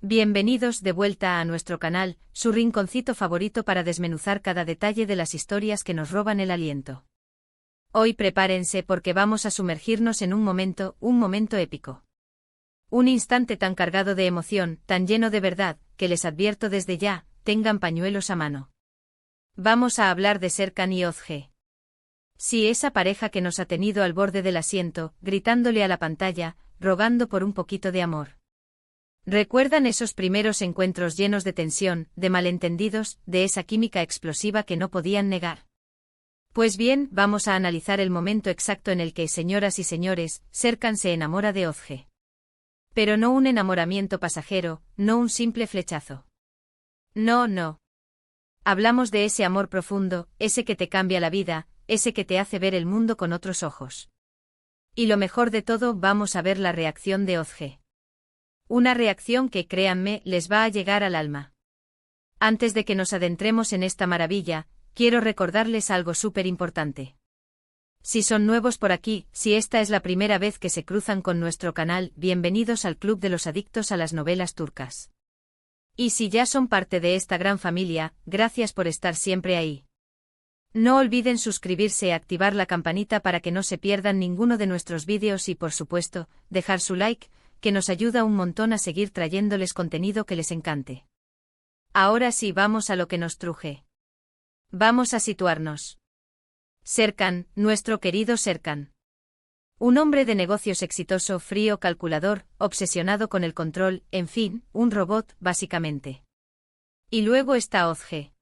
Bienvenidos de vuelta a nuestro canal, su rinconcito favorito para desmenuzar cada detalle de las historias que nos roban el aliento. Hoy prepárense porque vamos a sumergirnos en un momento épico. Un instante tan cargado de emoción, tan lleno de verdad, que les advierto desde ya, tengan pañuelos a mano. Vamos a hablar de Serkan y Özge. Sí, esa pareja que nos ha tenido al borde del asiento, gritándole a la pantalla, rogando por un poquito de amor. ¿Recuerdan esos primeros encuentros llenos de tensión, de malentendidos, de esa química explosiva que no podían negar? Pues bien, vamos a analizar el momento exacto en el que, señoras y señores, Serkan se enamora de Özge. Pero no un enamoramiento pasajero, no un simple flechazo. No. Hablamos de ese amor profundo, ese que te cambia la vida, ese que te hace ver el mundo con otros ojos. Y lo mejor de todo, vamos a ver la reacción de Özge. Una reacción que, créanme, les va a llegar al alma. Antes de que nos adentremos en esta maravilla, quiero recordarles algo súper importante. Si son nuevos por aquí, si esta es la primera vez que se cruzan con nuestro canal, bienvenidos al Club de los Adictos a las Novelas Turcas. Y si ya son parte de esta gran familia, gracias por estar siempre ahí. No olviden suscribirse y activar la campanita para que no se pierdan ninguno de nuestros vídeos y, por supuesto, dejar su like, que nos ayuda un montón a seguir trayéndoles contenido que les encante. Ahora sí, vamos a lo que nos truje. Vamos a situarnos. Serkan, nuestro querido Serkan. Un hombre de negocios exitoso, frío, calculador, obsesionado con el control, en fin, un robot, básicamente. Y luego está Özge.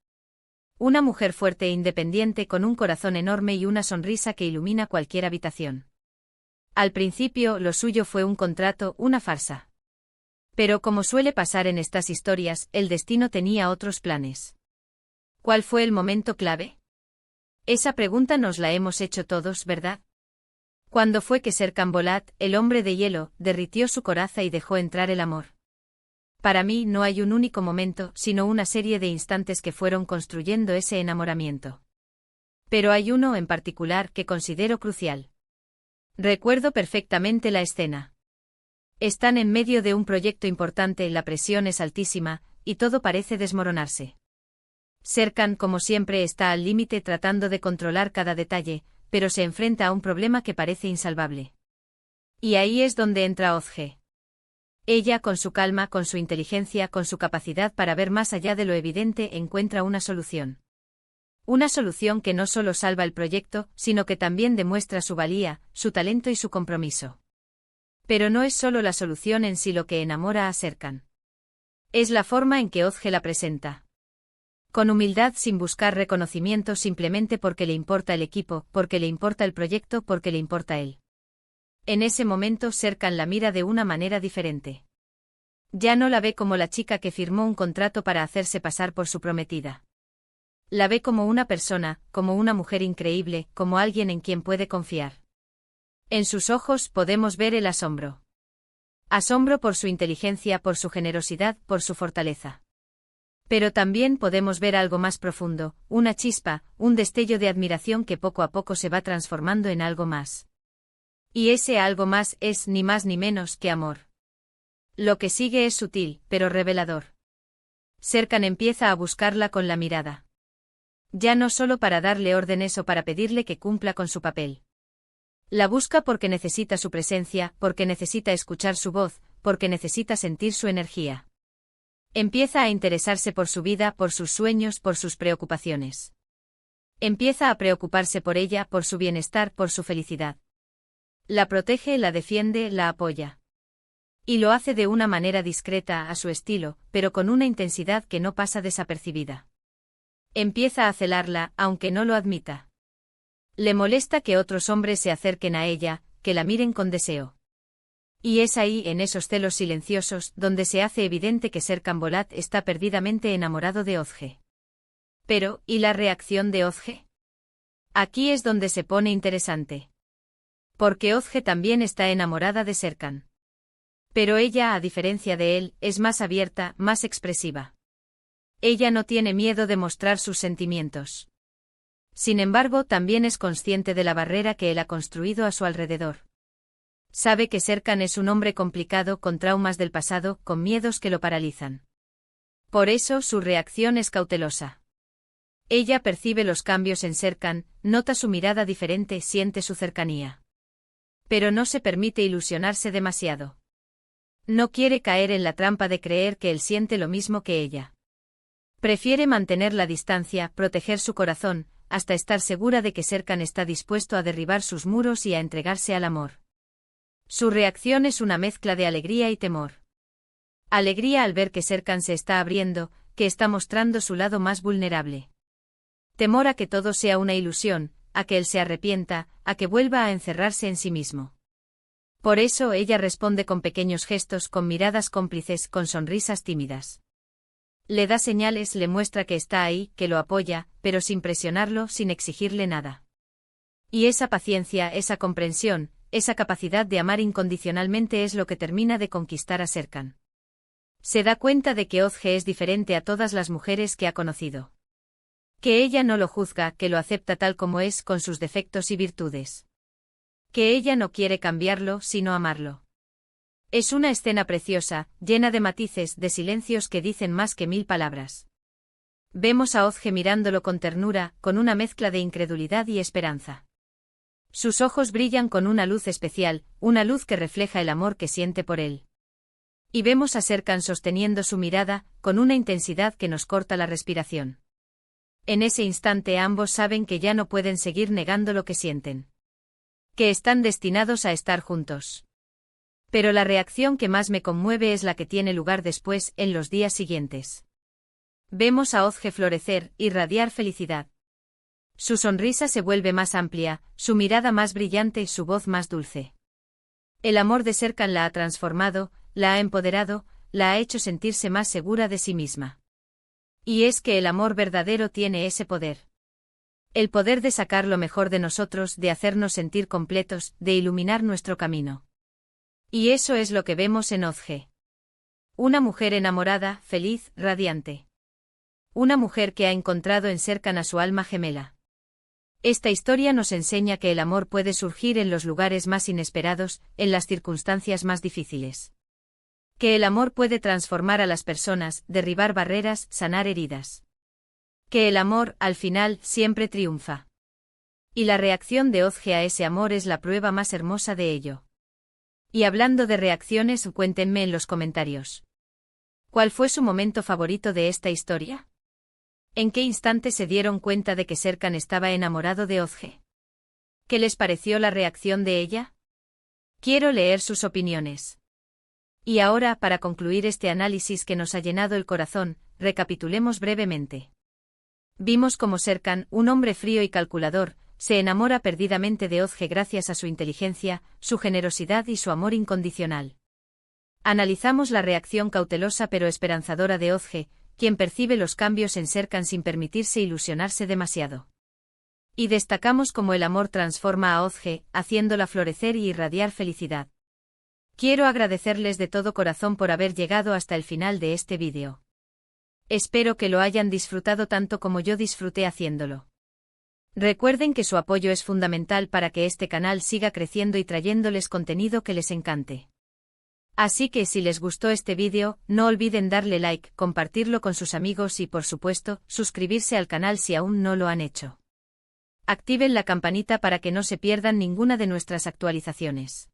Una mujer fuerte e independiente con un corazón enorme y una sonrisa que ilumina cualquier habitación. Al principio, lo suyo fue un contrato, una farsa. Pero como suele pasar en estas historias, el destino tenía otros planes. ¿Cuál fue el momento clave? Esa pregunta nos la hemos hecho todos, ¿verdad? ¿Cuándo fue que Serkan Bolat, el hombre de hielo, derritió su coraza y dejó entrar el amor? Para mí no hay un único momento, sino una serie de instantes que fueron construyendo ese enamoramiento. Pero hay uno en particular que considero crucial. Recuerdo perfectamente la escena. Están en medio de un proyecto importante, la presión es altísima, y todo parece desmoronarse. Serkan, como siempre, está al límite tratando de controlar cada detalle, pero se enfrenta a un problema que parece insalvable. Y ahí es donde entra Özge. Ella, con su calma, con su inteligencia, con su capacidad para ver más allá de lo evidente, encuentra una solución. Una solución que no solo salva el proyecto, sino que también demuestra su valía, su talento y su compromiso. Pero no es solo la solución en sí lo que enamora a Serkan. Es la forma en que Özge la presenta. Con humildad, sin buscar reconocimiento, simplemente porque le importa el equipo, porque le importa el proyecto, porque le importa él. En ese momento Serkan la mira de una manera diferente. Ya no la ve como la chica que firmó un contrato para hacerse pasar por su prometida. La ve como una persona, como una mujer increíble, como alguien en quien puede confiar. En sus ojos podemos ver el asombro. Asombro por su inteligencia, por su generosidad, por su fortaleza. Pero también podemos ver algo más profundo, una chispa, un destello de admiración que poco a poco se va transformando en algo más. Y ese algo más es ni más ni menos que amor. Lo que sigue es sutil, pero revelador. Serkan empieza a buscarla con la mirada. Ya no solo para darle órdenes o para pedirle que cumpla con su papel. La busca porque necesita su presencia, porque necesita escuchar su voz, porque necesita sentir su energía. Empieza a interesarse por su vida, por sus sueños, por sus preocupaciones. Empieza a preocuparse por ella, por su bienestar, por su felicidad. La protege, la defiende, la apoya. Y lo hace de una manera discreta, a su estilo, pero con una intensidad que no pasa desapercibida. Empieza a celarla, aunque no lo admita. Le molesta que otros hombres se acerquen a ella, que la miren con deseo. Y es ahí, en esos celos silenciosos, donde se hace evidente que Serkan Bolat está perdidamente enamorado de Özge. Pero, ¿y la reacción de Özge? Aquí es donde se pone interesante. Porque Özge también está enamorada de Serkan. Pero ella, a diferencia de él, es más abierta, más expresiva. Ella no tiene miedo de mostrar sus sentimientos. Sin embargo, también es consciente de la barrera que él ha construido a su alrededor. Sabe que Serkan es un hombre complicado con traumas del pasado, con miedos que lo paralizan. Por eso su reacción es cautelosa. Ella percibe los cambios en Serkan, nota su mirada diferente, siente su cercanía. Pero no se permite ilusionarse demasiado. No quiere caer en la trampa de creer que él siente lo mismo que ella. Prefiere mantener la distancia, proteger su corazón, hasta estar segura de que Serkan está dispuesto a derribar sus muros y a entregarse al amor. Su reacción es una mezcla de alegría y temor. Alegría al ver que Serkan se está abriendo, que está mostrando su lado más vulnerable. Temor a que todo sea una ilusión, a que él se arrepienta, a que vuelva a encerrarse en sí mismo. Por eso ella responde con pequeños gestos, con miradas cómplices, con sonrisas tímidas. Le da señales, le muestra que está ahí, que lo apoya, pero sin presionarlo, sin exigirle nada. Y esa paciencia, esa comprensión, esa capacidad de amar incondicionalmente es lo que termina de conquistar a Serkan. Se da cuenta de que Özge es diferente a todas las mujeres que ha conocido. Que ella no lo juzga, que lo acepta tal como es, con sus defectos y virtudes. Que ella no quiere cambiarlo, sino amarlo. Es una escena preciosa, llena de matices, de silencios que dicen más que 1000 palabras. Vemos a Özge mirándolo con ternura, con una mezcla de incredulidad y esperanza. Sus ojos brillan con una luz especial, una luz que refleja el amor que siente por él. Y vemos a Serkan sosteniendo su mirada, con una intensidad que nos corta la respiración. En ese instante ambos saben que ya no pueden seguir negando lo que sienten. Que están destinados a estar juntos. Pero la reacción que más me conmueve es la que tiene lugar después, en los días siguientes. Vemos a Özge florecer, irradiar felicidad. Su sonrisa se vuelve más amplia, su mirada más brillante y su voz más dulce. El amor de Serkan la ha transformado, la ha empoderado, la ha hecho sentirse más segura de sí misma. Y es que el amor verdadero tiene ese poder. El poder de sacar lo mejor de nosotros, de hacernos sentir completos, de iluminar nuestro camino. Y eso es lo que vemos en Özge. Una mujer enamorada, feliz, radiante. Una mujer que ha encontrado en Serkan a su alma gemela. Esta historia nos enseña que el amor puede surgir en los lugares más inesperados, en las circunstancias más difíciles. Que el amor puede transformar a las personas, derribar barreras, sanar heridas. Que el amor, al final, siempre triunfa. Y la reacción de Özge a ese amor es la prueba más hermosa de ello. Y hablando de reacciones, cuéntenme en los comentarios. ¿Cuál fue su momento favorito de esta historia? ¿En qué instante se dieron cuenta de que Serkan estaba enamorado de Özge? ¿Qué les pareció la reacción de ella? Quiero leer sus opiniones. Y ahora, para concluir este análisis que nos ha llenado el corazón, recapitulemos brevemente. Vimos cómo Serkan, un hombre frío y calculador, se enamora perdidamente de Özge gracias a su inteligencia, su generosidad y su amor incondicional. Analizamos la reacción cautelosa pero esperanzadora de Özge, quien percibe los cambios en Serkan sin permitirse ilusionarse demasiado. Y destacamos cómo el amor transforma a Özge, haciéndola florecer y irradiar felicidad. Quiero agradecerles de todo corazón por haber llegado hasta el final de este vídeo. Espero que lo hayan disfrutado tanto como yo disfruté haciéndolo. Recuerden que su apoyo es fundamental para que este canal siga creciendo y trayéndoles contenido que les encante. Así que si les gustó este vídeo, no olviden darle like, compartirlo con sus amigos y por supuesto, suscribirse al canal si aún no lo han hecho. Activen la campanita para que no se pierdan ninguna de nuestras actualizaciones.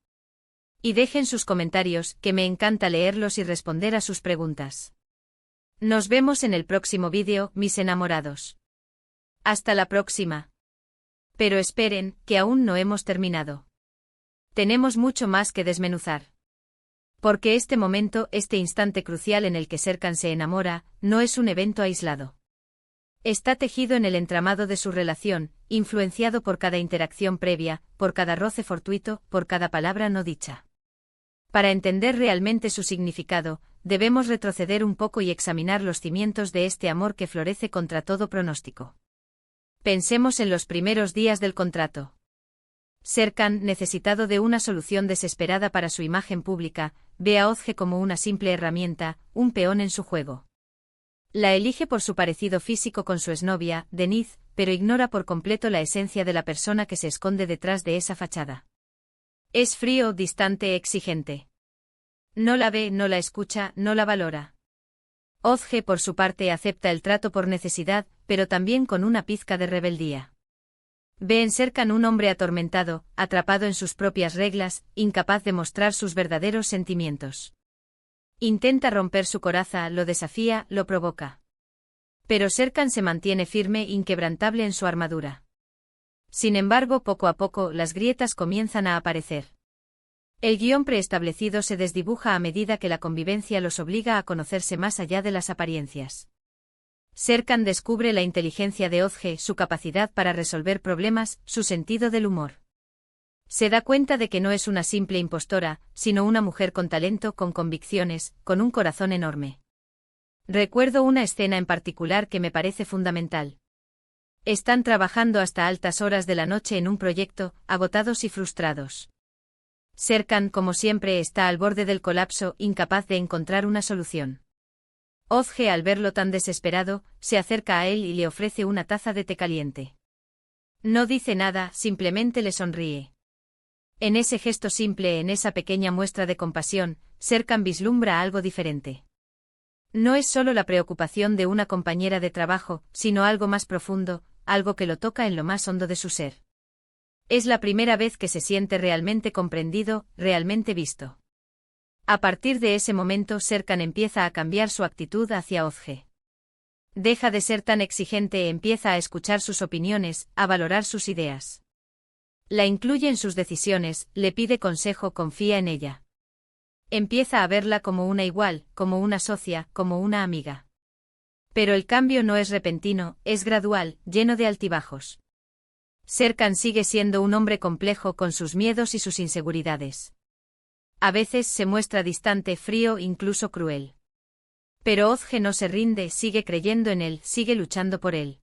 Y dejen sus comentarios, que me encanta leerlos y responder a sus preguntas. Nos vemos en el próximo vídeo, mis enamorados. Hasta la próxima. Pero esperen, que aún no hemos terminado. Tenemos mucho más que desmenuzar. Porque este momento, este instante crucial en el que Serkan se enamora, no es un evento aislado. Está tejido en el entramado de su relación, influenciado por cada interacción previa, por cada roce fortuito, por cada palabra no dicha. Para entender realmente su significado, debemos retroceder un poco y examinar los cimientos de este amor que florece contra todo pronóstico. Pensemos en los primeros días del contrato. Serkan, necesitado de una solución desesperada para su imagen pública, ve a Özge como una simple herramienta, un peón en su juego. La elige por su parecido físico con su exnovia, Deniz, pero ignora por completo la esencia de la persona que se esconde detrás de esa fachada. Es frío, distante, exigente. No la ve, no la escucha, no la valora. Ozge por su parte acepta el trato por necesidad, pero también con una pizca de rebeldía. Ve en Serkan un hombre atormentado, atrapado en sus propias reglas, incapaz de mostrar sus verdaderos sentimientos. Intenta romper su coraza, lo desafía, lo provoca. Pero Serkan se mantiene firme, inquebrantable en su armadura. Sin embargo, poco a poco, las grietas comienzan a aparecer. El guión preestablecido se desdibuja a medida que la convivencia los obliga a conocerse más allá de las apariencias. Serkan descubre la inteligencia de Ozge, su capacidad para resolver problemas, su sentido del humor. Se da cuenta de que no es una simple impostora, sino una mujer con talento, con convicciones, con un corazón enorme. Recuerdo una escena en particular que me parece fundamental. Están trabajando hasta altas horas de la noche en un proyecto, agotados y frustrados. Serkan, como siempre, está al borde del colapso, incapaz de encontrar una solución. Ozge, al verlo tan desesperado, se acerca a él y le ofrece una taza de té caliente. No dice nada, simplemente le sonríe. En ese gesto simple, en esa pequeña muestra de compasión, Serkan vislumbra algo diferente. No es solo la preocupación de una compañera de trabajo, sino algo más profundo, algo que lo toca en lo más hondo de su ser. Es la primera vez que se siente realmente comprendido, realmente visto. A partir de ese momento Serkan empieza a cambiar su actitud hacia Ozge. Deja de ser tan exigente, empieza a escuchar sus opiniones, a valorar sus ideas. La incluye en sus decisiones, le pide consejo, confía en ella. Empieza a verla como una igual, como una socia, como una amiga. Pero el cambio no es repentino, es gradual, lleno de altibajos. Serkan sigue siendo un hombre complejo con sus miedos y sus inseguridades. A veces se muestra distante, frío, incluso cruel. Pero Ozge no se rinde, sigue creyendo en él, sigue luchando por él.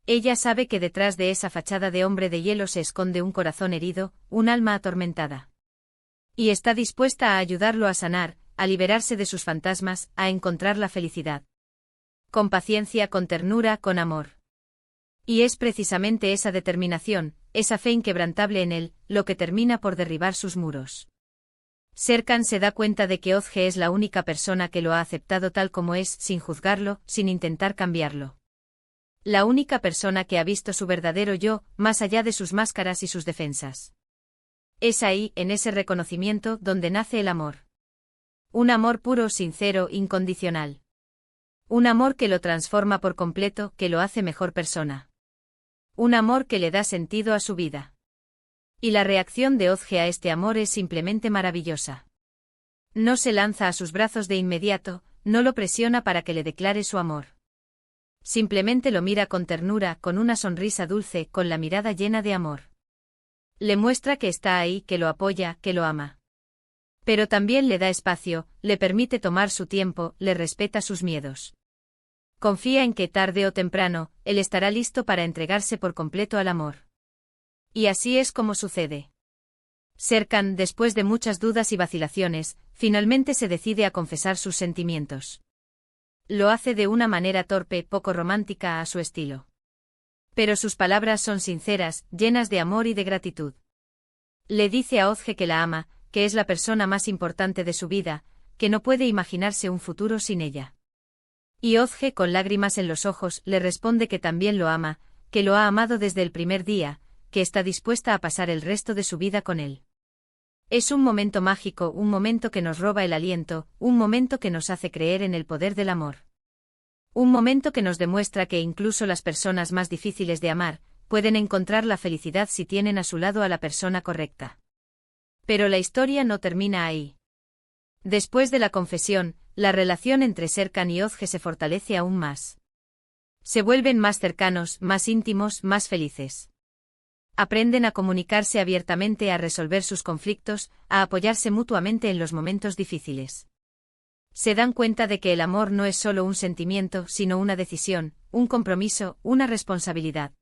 Ella sabe que detrás de esa fachada de hombre de hielo se esconde un corazón herido, un alma atormentada. Y está dispuesta a ayudarlo a sanar, a liberarse de sus fantasmas, a encontrar la felicidad. Con paciencia, con ternura, con amor. Y es precisamente esa determinación, esa fe inquebrantable en él, lo que termina por derribar sus muros. Serkan se da cuenta de que Ozge es la única persona que lo ha aceptado tal como es, sin juzgarlo, sin intentar cambiarlo. La única persona que ha visto su verdadero yo, más allá de sus máscaras y sus defensas. Es ahí, en ese reconocimiento, donde nace el amor. Un amor puro, sincero, incondicional. Un amor que lo transforma por completo, que lo hace mejor persona. Un amor que le da sentido a su vida. Y la reacción de Ozge a este amor es simplemente maravillosa. No se lanza a sus brazos de inmediato, no lo presiona para que le declare su amor. Simplemente lo mira con ternura, con una sonrisa dulce, con la mirada llena de amor. Le muestra que está ahí, que lo apoya, que lo ama. Pero también le da espacio, le permite tomar su tiempo, le respeta sus miedos. Confía en que tarde o temprano, él estará listo para entregarse por completo al amor. Y así es como sucede. Serkan, después de muchas dudas y vacilaciones, finalmente se decide a confesar sus sentimientos. Lo hace de una manera torpe, poco romántica a su estilo. Pero sus palabras son sinceras, llenas de amor y de gratitud. Le dice a Ozge que la ama, que es la persona más importante de su vida, que no puede imaginarse un futuro sin ella. Y Ozge, con lágrimas en los ojos, le responde que también lo ama, que lo ha amado desde el primer día, que está dispuesta a pasar el resto de su vida con él. Es un momento mágico, un momento que nos roba el aliento, un momento que nos hace creer en el poder del amor. Un momento que nos demuestra que incluso las personas más difíciles de amar, pueden encontrar la felicidad si tienen a su lado a la persona correcta. Pero la historia no termina ahí. Después de la confesión, la relación entre Serkan y Ozge se fortalece aún más. Se vuelven más cercanos, más íntimos, más felices. Aprenden a comunicarse abiertamente, a resolver sus conflictos, a apoyarse mutuamente en los momentos difíciles. Se dan cuenta de que el amor no es solo un sentimiento, sino una decisión, un compromiso, una responsabilidad.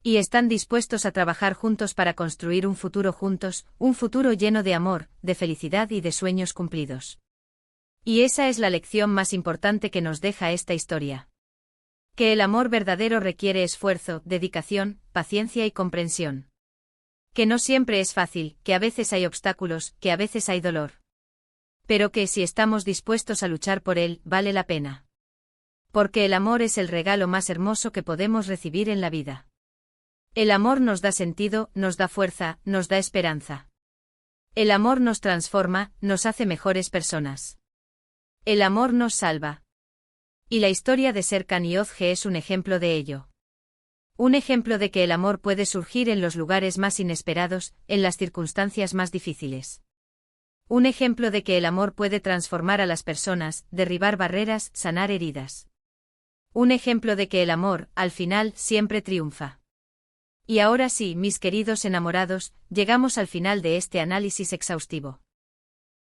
Y están dispuestos a trabajar juntos para construir un futuro juntos, un futuro lleno de amor, de felicidad y de sueños cumplidos. Y esa es la lección más importante que nos deja esta historia. Que el amor verdadero requiere esfuerzo, dedicación, paciencia y comprensión. Que no siempre es fácil, que a veces hay obstáculos, que a veces hay dolor. Pero que si estamos dispuestos a luchar por él, vale la pena. Porque el amor es el regalo más hermoso que podemos recibir en la vida. El amor nos da sentido, nos da fuerza, nos da esperanza. El amor nos transforma, nos hace mejores personas. El amor nos salva. Y la historia de Serkan Yozge es un ejemplo de ello. Un ejemplo de que el amor puede surgir en los lugares más inesperados, en las circunstancias más difíciles. Un ejemplo de que el amor puede transformar a las personas, derribar barreras, sanar heridas. Un ejemplo de que el amor, al final, siempre triunfa. Y ahora sí, mis queridos enamorados, llegamos al final de este análisis exhaustivo.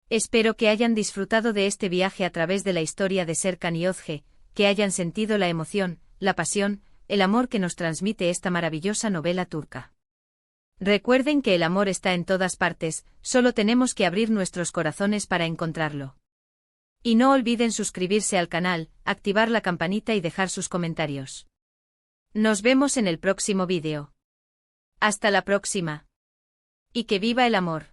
Espero que hayan disfrutado de este viaje a través de la historia de Serkan Yozge, que hayan sentido la emoción, la pasión, el amor que nos transmite esta maravillosa novela turca. Recuerden que el amor está en todas partes, solo tenemos que abrir nuestros corazones para encontrarlo. Y no olviden suscribirse al canal, activar la campanita y dejar sus comentarios. Nos vemos en el próximo vídeo. Hasta la próxima. Y que viva el amor.